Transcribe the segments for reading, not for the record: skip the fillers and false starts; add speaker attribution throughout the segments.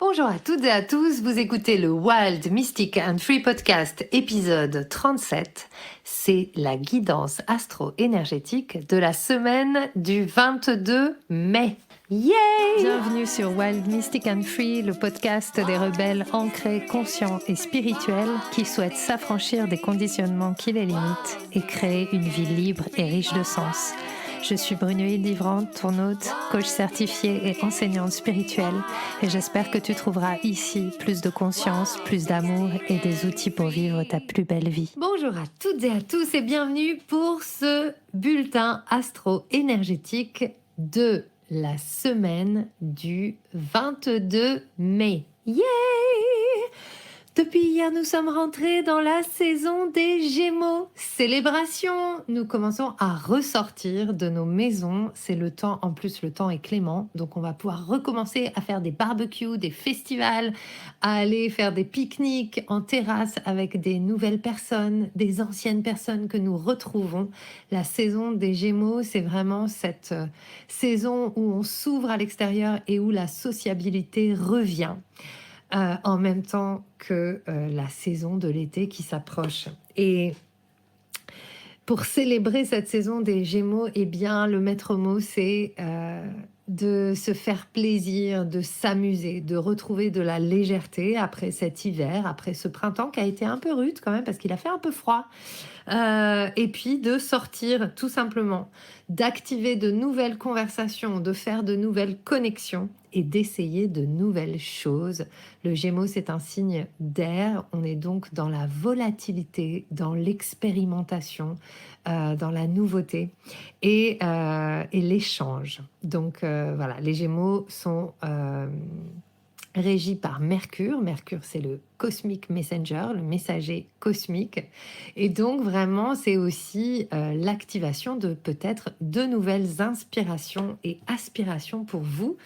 Speaker 1: Bonjour à toutes et à tous, vous écoutez le Wild, Mystic and Free Podcast épisode 37. C'est la guidance astro-énergétique de la semaine du 22 mai. Yay! Bienvenue sur Wild, Mystic and Free, le podcast des rebelles ancrés, conscients et spirituels qui souhaitent s'affranchir des conditionnements qui les limitent et créer une vie libre et riche de sens. Je suis Brunoïde Livrante, ton hôte, coach certifiée et enseignante spirituelle, et j'espère que tu trouveras ici plus de conscience, plus d'amour et des outils pour vivre ta plus belle vie. Bonjour à toutes et à tous et bienvenue pour ce bulletin astro-énergétique de la semaine du 22 mai. Yay! Depuis hier, nous sommes rentrés dans la saison des Gémeaux. Célébration! Nous commençons à ressortir de nos maisons. C'est le temps, en plus le temps est clément, donc on va pouvoir recommencer à faire des barbecues, des festivals, à aller faire des pique-niques en terrasse avec des nouvelles personnes, des anciennes personnes que nous retrouvons. La saison des Gémeaux, c'est vraiment cette saison où on s'ouvre à l'extérieur et où la sociabilité revient. En même temps que la saison de l'été qui s'approche. Et pour célébrer cette saison des Gémeaux, eh bien, le maître mot, c'est de se faire plaisir, de s'amuser, de retrouver de la légèreté après cet hiver, après ce printemps qui a été un peu rude quand même, parce qu'il a fait un peu froid. Et puis de sortir tout simplement, d'activer de nouvelles conversations, de faire de nouvelles connexions et d'essayer de nouvelles choses. Le Gémeaux, c'est un signe d'air. On est donc dans la volatilité, dans l'expérimentation, dans la nouveauté et l'échange. Donc voilà, les Gémeaux sont régi par Mercure. Mercure, c'est le Cosmic Messenger, le messager cosmique. Et donc, vraiment, c'est aussi l'activation de peut-être de nouvelles inspirations et aspirations pour vous.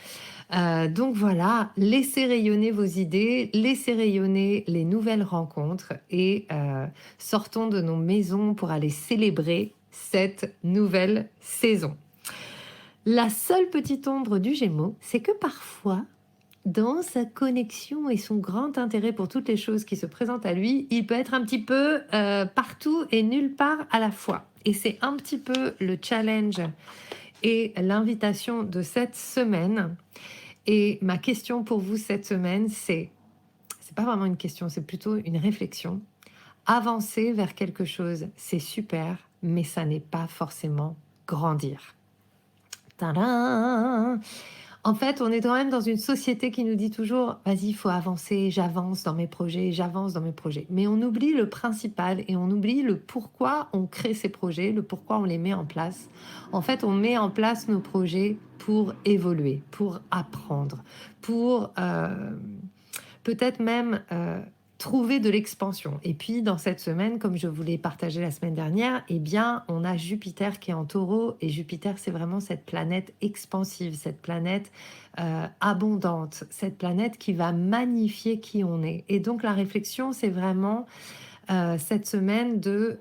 Speaker 1: Donc voilà, laissez rayonner vos idées, laissez rayonner les nouvelles rencontres et sortons de nos maisons pour aller célébrer cette nouvelle saison. La seule petite ombre du Gémeaux, c'est que parfois, dans sa connexion et son grand intérêt pour toutes les choses qui se présentent à lui, il peut être un petit peu partout et nulle part à la fois. Et c'est un petit peu le challenge et l'invitation de cette semaine. Et ma question pour vous cette semaine, c'est pas vraiment une question, c'est plutôt une réflexion. Avancer vers quelque chose, c'est super, mais ça n'est pas forcément grandir. Tadam! En fait, on est quand même dans une société qui nous dit toujours, vas-y, il faut avancer, j'avance dans mes projets, j'avance dans mes projets. Mais on oublie le principal et on oublie le pourquoi on crée ces projets, le pourquoi on les met en place. En fait, on met en place nos projets pour évoluer, pour apprendre, pour peut-être même trouver de l'expansion. Et puis, dans cette semaine, comme je vous l'ai partagé la semaine dernière, eh bien, on a Jupiter qui est en Taureau. Et Jupiter, c'est vraiment cette planète expansive, cette planète abondante, cette planète qui va magnifier qui on est. Et donc, la réflexion, c'est vraiment cette semaine de...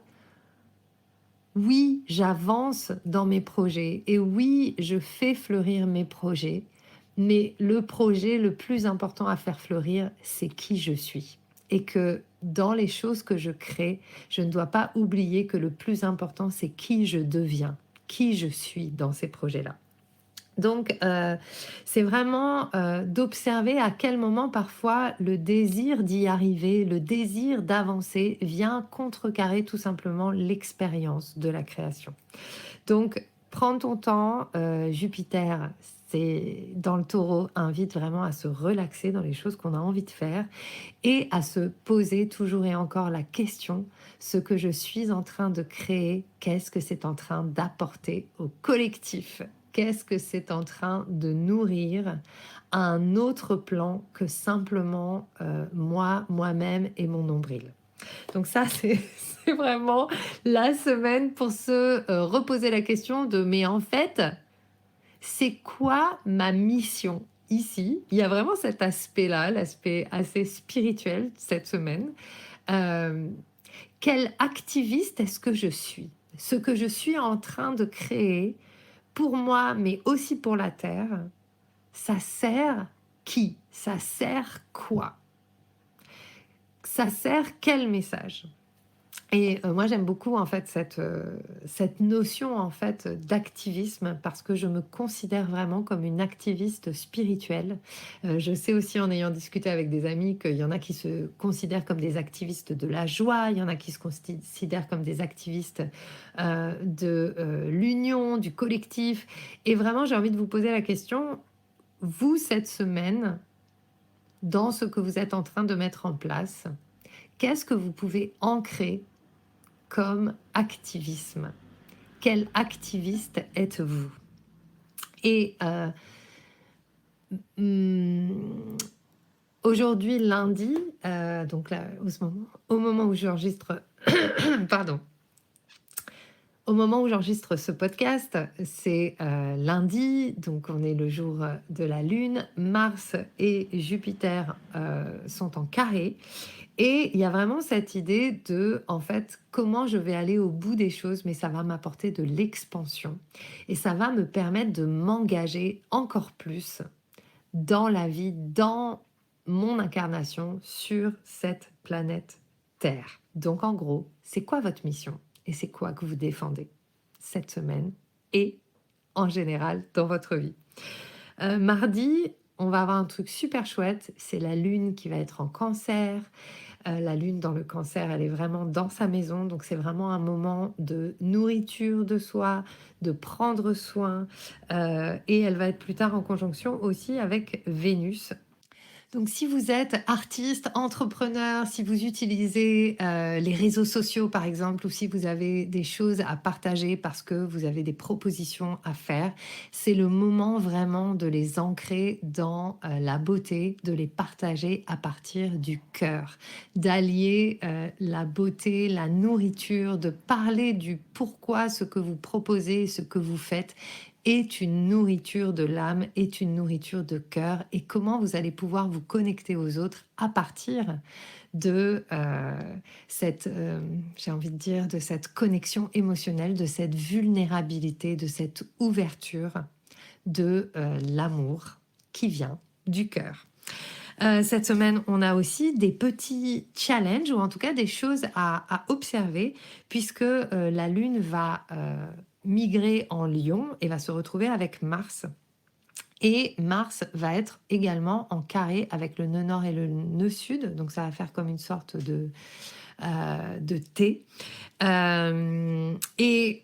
Speaker 1: Oui, j'avance dans mes projets et oui, je fais fleurir mes projets, mais le projet le plus important à faire fleurir, c'est qui je suis. Et que dans les choses que je crée, je ne dois pas oublier que le plus important, c'est qui je deviens, qui je suis dans ces projets-là. Donc, c'est vraiment d'observer à quel moment parfois le désir d'y arriver, le désir d'avancer vient contrecarrer tout simplement l'expérience de la création. Donc, prends ton temps. Jupiter, c'est dans le Taureau, invite vraiment à se relaxer dans les choses qu'on a envie de faire et à se poser toujours et encore la question, ce que je suis en train de créer, qu'est-ce que c'est en train d'apporter au collectif? Qu'est-ce que c'est en train de nourrir à un autre plan que simplement moi, moi-même et mon nombril? Donc ça, c'est vraiment la semaine pour se reposer la question de mais en fait, c'est quoi ma mission ici? Il y a vraiment cet aspect-là, l'aspect assez spirituel cette semaine. Euh, Quel activiste est-ce que je suis? Ce que je suis en train de créer pour moi, mais aussi pour la Terre, ça sert qui? Ça sert quoi? Ça sert quel message? Et moi j'aime beaucoup en fait cette notion en fait d'activisme parce que je me considère vraiment comme une activiste spirituelle. Je sais aussi en ayant discuté avec des amis qu'il y en a qui se considèrent comme des activistes de la joie, il y en a qui se considèrent comme des activistes, l'union, du collectif et vraiment j'ai envie de vous poser la question, vous cette semaine, dans ce que vous êtes en train de mettre en place, qu'est-ce que vous pouvez ancrer comme activisme? Quel activiste êtes-vous? Et aujourd'hui, lundi, donc là, au moment où j'enregistre, pardon, au moment où j'enregistre ce podcast, c'est lundi, donc on est le jour de la Lune. Mars et Jupiter sont en carré. Et il y a vraiment cette idée de, en fait, comment je vais aller au bout des choses, mais ça va m'apporter de l'expansion. Et ça va me permettre de m'engager encore plus dans la vie, dans mon incarnation sur cette planète Terre. Donc en gros, c'est quoi votre mission? Et c'est quoi que vous défendez cette semaine et en général dans votre vie? Mardi, on va avoir un truc super chouette, c'est la Lune qui va être en Cancer. La Lune dans le Cancer, elle est vraiment dans sa maison, donc c'est vraiment un moment de nourriture de soi, de prendre soin, et elle va être plus tard en conjonction aussi avec Vénus. Donc, si vous êtes artiste, entrepreneur, si vous utilisez les réseaux sociaux, par exemple, ou si vous avez des choses à partager parce que vous avez des propositions à faire, c'est le moment vraiment de les ancrer dans la beauté, de les partager à partir du cœur, d'allier la beauté, la nourriture, de parler du pourquoi ce que vous proposez, ce que vous faites est une nourriture de l'âme, est une nourriture de cœur et comment vous allez pouvoir vous connecter aux autres à partir de j'ai envie de dire, de cette connexion émotionnelle, de cette vulnérabilité, de cette ouverture de l'amour qui vient du cœur. Cette semaine, on a aussi des petits challenges ou en tout cas des choses à observer puisque la Lune va migrer en Lion et va se retrouver avec Mars. Et Mars va être également en carré avec le nœud nord et le nœud sud, donc ça va faire comme une sorte de T. Et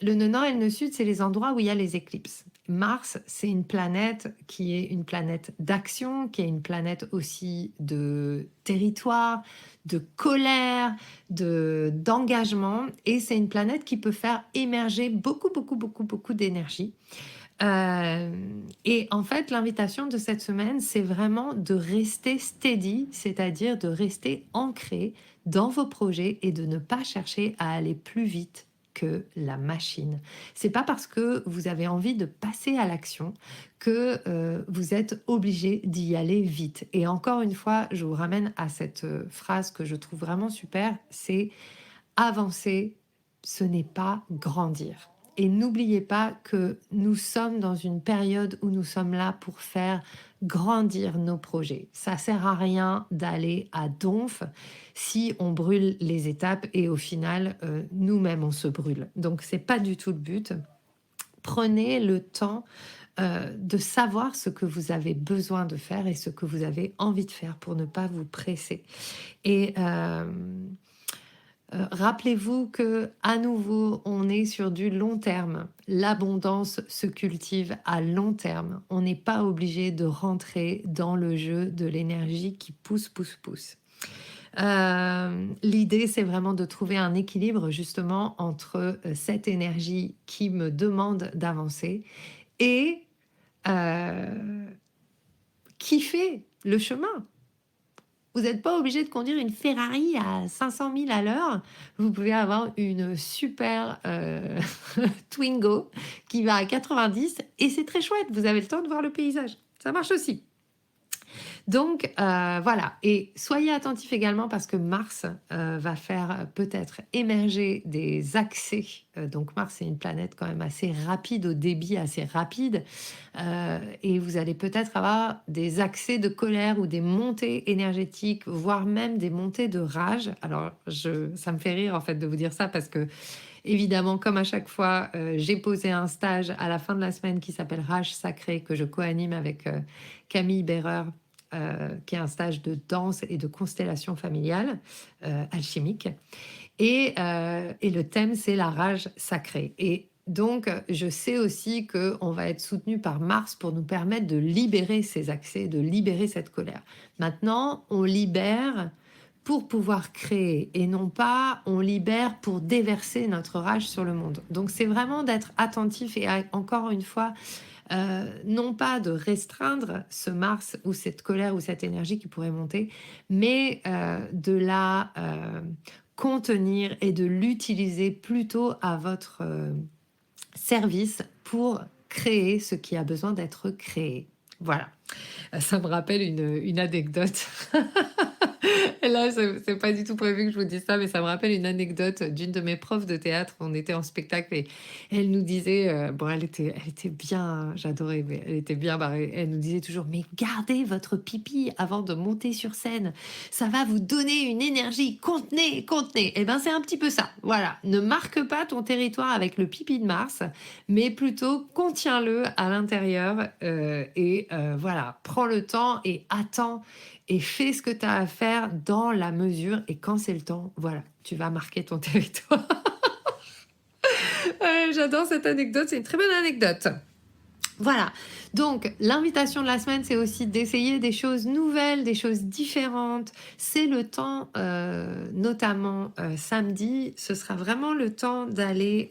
Speaker 1: le nœud nord et le nœud sud, c'est les endroits où il y a les éclipses. Mars, c'est une planète qui est une planète d'action, qui est une planète aussi de territoire, de colère, d'engagement. Et c'est une planète qui peut faire émerger beaucoup d'énergie. Et en fait, l'invitation de cette semaine, c'est vraiment de rester steady, c'est-à-dire de rester ancré dans vos projets et de ne pas chercher à aller plus vite que la machine. C'est pas parce que vous avez envie de passer à l'action que vous êtes obligé d'y aller vite. Et encore une fois, je vous ramène à cette phrase que je trouve vraiment super, c'est avancer, ce n'est pas grandir. Et n'oubliez pas que nous sommes dans une période où nous sommes là pour faire grandir nos projets. Ça sert à rien d'aller à donf si on brûle les étapes et au final, nous-mêmes, on se brûle. Donc, c'est pas du tout le but. Prenez le temps de savoir ce que vous avez besoin de faire et ce que vous avez envie de faire pour ne pas vous presser. Et rappelez-vous que à nouveau, on est sur du long terme. L'abondance se cultive à long terme. On n'est pas obligé de rentrer dans le jeu de l'énergie qui pousse. L'idée, c'est vraiment de trouver un équilibre justement entre cette énergie qui me demande d'avancer et kiffer le chemin. Vous n'êtes pas obligé de conduire une Ferrari à 500 000 à l'heure. Vous pouvez avoir une super Twingo qui va à 90 et c'est très chouette. Vous avez le temps de voir le paysage. Ça marche aussi. Donc voilà, et soyez attentifs également parce que Mars va faire peut-être émerger des accès. Donc Mars, c'est une planète quand même assez rapide, au débit assez rapide, et vous allez peut-être avoir des accès de colère ou des montées énergétiques, voire même des montées de rage. Alors ça me fait rire en fait de vous dire ça parce que évidemment, comme à chaque fois, j'ai posé un stage à la fin de la semaine qui s'appelle Rage Sacré, que je co-anime avec Camille Berreur, qui est un stage de danse et de constellation familiale alchimique. Et le thème, c'est la rage sacrée. Et donc, je sais aussi qu'on va être soutenu par Mars pour nous permettre de libérer ces accès, de libérer cette colère. Maintenant, on libère pour pouvoir créer et non pas on libère pour déverser notre rage sur le monde. Donc, c'est vraiment d'être attentif et encore une fois, non pas de restreindre ce Mars ou cette colère ou cette énergie qui pourrait monter, mais de la contenir et de l'utiliser plutôt à votre service pour créer ce qui a besoin d'être créé. Voilà. Ça me rappelle une anecdote. Et là, c'est pas du tout prévu que je vous dise ça, mais ça me rappelle une anecdote d'une de mes profs de théâtre. On était en spectacle et elle nous disait, bon, elle était bien, j'adorais, mais elle était bien barrée. Elle nous disait toujours, mais gardez votre pipi avant de monter sur scène. Ça va vous donner une énergie. Contenez, contenez. Et ben, c'est un petit peu ça. Voilà. Ne marque pas ton territoire avec le pipi de Mars, mais plutôt contiens-le à l'intérieur voilà, prends le temps et attends et fais ce que tu as à faire dans la mesure et quand c'est le temps, voilà, tu vas marquer ton territoire. J'adore cette anecdote, c'est une très bonne anecdote. Voilà, donc l'invitation de la semaine, c'est aussi d'essayer des choses nouvelles, des choses différentes. C'est le temps, notamment samedi, ce sera vraiment le temps d'aller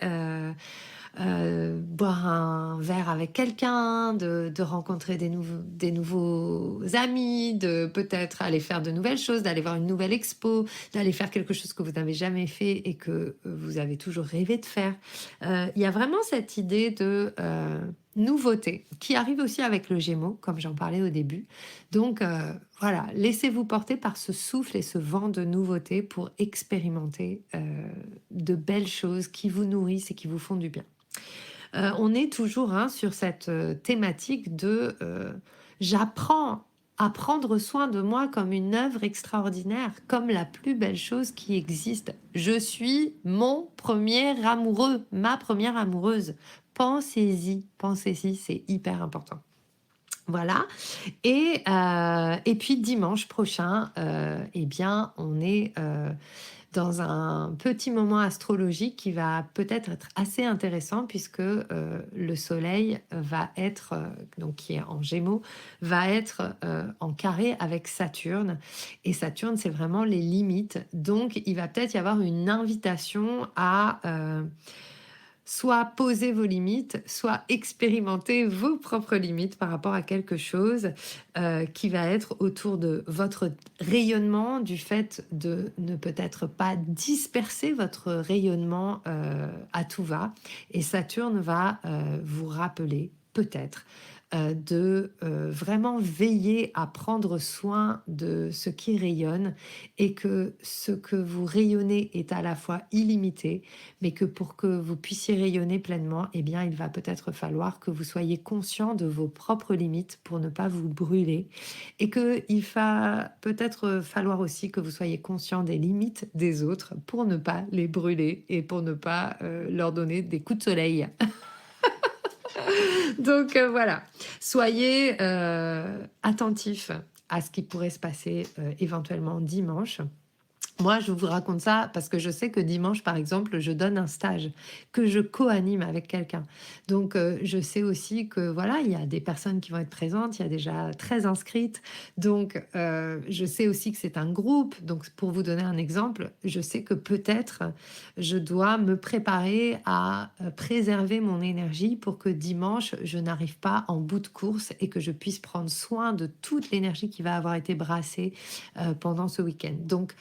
Speaker 1: boire un verre avec quelqu'un, de rencontrer des nouveaux amis, de peut-être aller faire de nouvelles choses, d'aller voir une nouvelle expo, d'aller faire quelque chose que vous n'avez jamais fait et que vous avez toujours rêvé de faire. Il y a vraiment cette idée de nouveauté qui arrive aussi avec le Gémeaux, comme j'en parlais au début. Donc voilà, laissez-vous porter par ce souffle et ce vent de nouveauté pour expérimenter de belles choses qui vous nourrissent et qui vous font du bien. On est toujours sur cette thématique de j'apprends à prendre soin de moi comme une œuvre extraordinaire, comme la plus belle chose qui existe. Je suis mon premier amoureux, ma première amoureuse. Pensez-y, pensez-y, c'est hyper important. Voilà. Et puis dimanche prochain, eh bien, on est dans un petit moment astrologique qui va peut-être être assez intéressant puisque le Soleil va être, donc qui est en Gémeaux, va être en carré avec Saturne. Et Saturne, c'est vraiment les limites. Donc, il va peut-être y avoir une invitation à soit poser vos limites, soit expérimenter vos propres limites par rapport à quelque chose qui va être autour de votre rayonnement, du fait de ne peut-être pas disperser votre rayonnement à tout va. Et Saturne va vous rappeler peut-être de vraiment veiller à prendre soin de ce qui rayonne et que ce que vous rayonnez est à la fois illimité, mais que pour que vous puissiez rayonner pleinement, eh bien, il va peut-être falloir que vous soyez conscient de vos propres limites pour ne pas vous brûler et qu'il va peut-être falloir aussi que vous soyez conscient des limites des autres pour ne pas les brûler et pour ne pas leur donner des coups de soleil. Donc voilà, soyez attentifs à ce qui pourrait se passer éventuellement dimanche. Moi, je vous raconte ça parce que je sais que dimanche, par exemple, je donne un stage que je co-anime avec quelqu'un. Donc, je sais aussi que voilà, il y a des personnes qui vont être présentes, il y a déjà 13 inscrites. Donc, je sais aussi que c'est un groupe. Donc, pour vous donner un exemple, je sais que peut-être je dois me préparer à préserver mon énergie pour que dimanche, je n'arrive pas en bout de course et que je puisse prendre soin de toute l'énergie qui va avoir été brassée pendant ce week-end. Donc,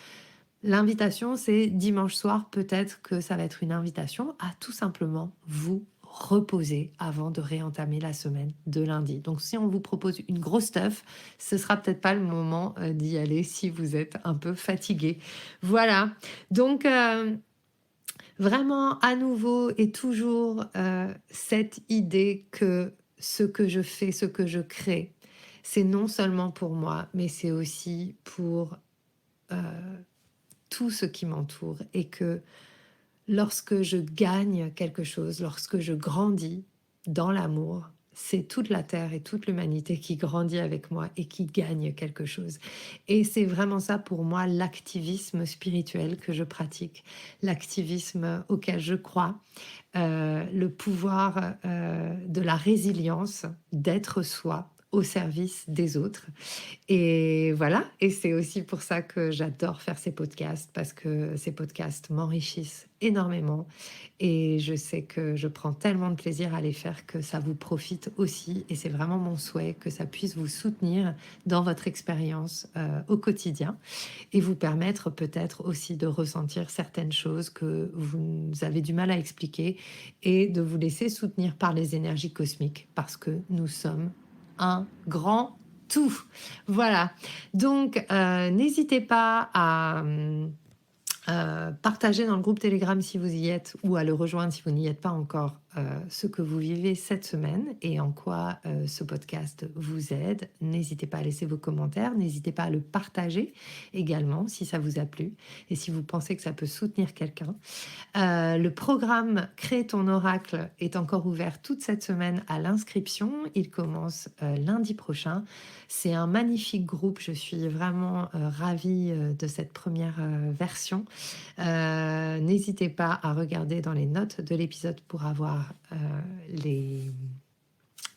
Speaker 1: l'invitation, c'est dimanche soir, peut-être que ça va être une invitation à tout simplement vous reposer avant de réentamer la semaine de lundi. Donc si on vous propose une grosse stuff, ce sera peut-être pas le moment d'y aller si vous êtes un peu fatigué. Voilà. Donc vraiment à nouveau et toujours cette idée que ce que je fais, ce que je crée, c'est non seulement pour moi, mais c'est aussi pour tout ce qui m'entoure et que lorsque je gagne quelque chose, lorsque je grandis dans l'amour, c'est toute la Terre et toute l'humanité qui grandit avec moi et qui gagne quelque chose. Et c'est vraiment ça pour moi l'activisme spirituel que je pratique, l'activisme auquel je crois, le pouvoir de la résilience, d'être soi au service des autres. Et voilà, et c'est aussi pour ça que j'adore faire ces podcasts, parce que ces podcasts m'enrichissent énormément et je sais que je prends tellement de plaisir à les faire que ça vous profite aussi et c'est vraiment mon souhait que ça puisse vous soutenir dans votre expérience au quotidien et vous permettre peut-être aussi de ressentir certaines choses que vous avez du mal à expliquer et de vous laisser soutenir par les énergies cosmiques parce que nous sommes un grand tout. Voilà. Donc, n'hésitez pas à partager dans le groupe Telegram si vous y êtes ou à le rejoindre si vous n'y êtes pas encore ce que vous vivez cette semaine et en quoi ce podcast vous aide. N'hésitez pas à laisser vos commentaires, n'hésitez pas à le partager également si ça vous a plu et si vous pensez que ça peut soutenir quelqu'un. Le programme Crée ton oracle est encore ouvert toute cette semaine à l'inscription. Il commence lundi prochain. C'est un magnifique groupe. Je suis vraiment ravie de cette première version. N'hésitez pas à regarder dans les notes de l'épisode pour avoir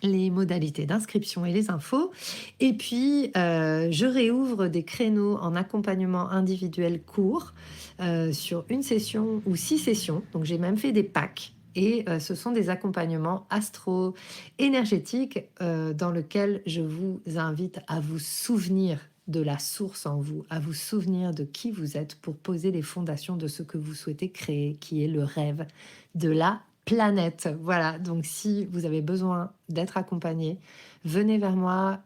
Speaker 1: les modalités d'inscription et les infos. Et puis, je réouvre des créneaux en accompagnement individuel court sur une session ou 6 sessions. Donc, j'ai même fait des packs. Et ce sont des accompagnements astro-énergétiques dans lesquels je vous invite à vous souvenir de la source en vous, à vous souvenir de qui vous êtes pour poser les fondations de ce que vous souhaitez créer, qui est le rêve de la planète. Voilà, donc si vous avez besoin d'être accompagné, venez vers moi.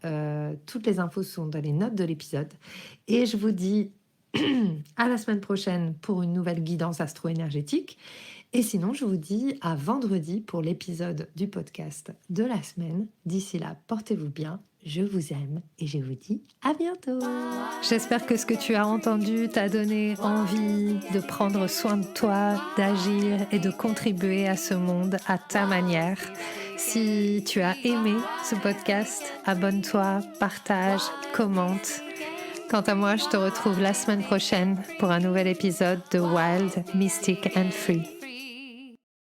Speaker 1: Toutes les infos sont dans les notes de l'épisode. Et je vous dis à la semaine prochaine pour une nouvelle guidance astro-énergétique. Et sinon, je vous dis à vendredi pour l'épisode du podcast de la semaine. D'ici là, portez-vous bien. Je vous aime et je vous dis à bientôt. J'espère que ce que tu as entendu t'a donné envie de prendre soin de toi, d'agir et de contribuer à ce monde à ta manière. Si tu as aimé ce podcast, abonne-toi, partage, commente. Quant à moi, je te retrouve la semaine prochaine pour un nouvel épisode de Wild, Mystic and Free.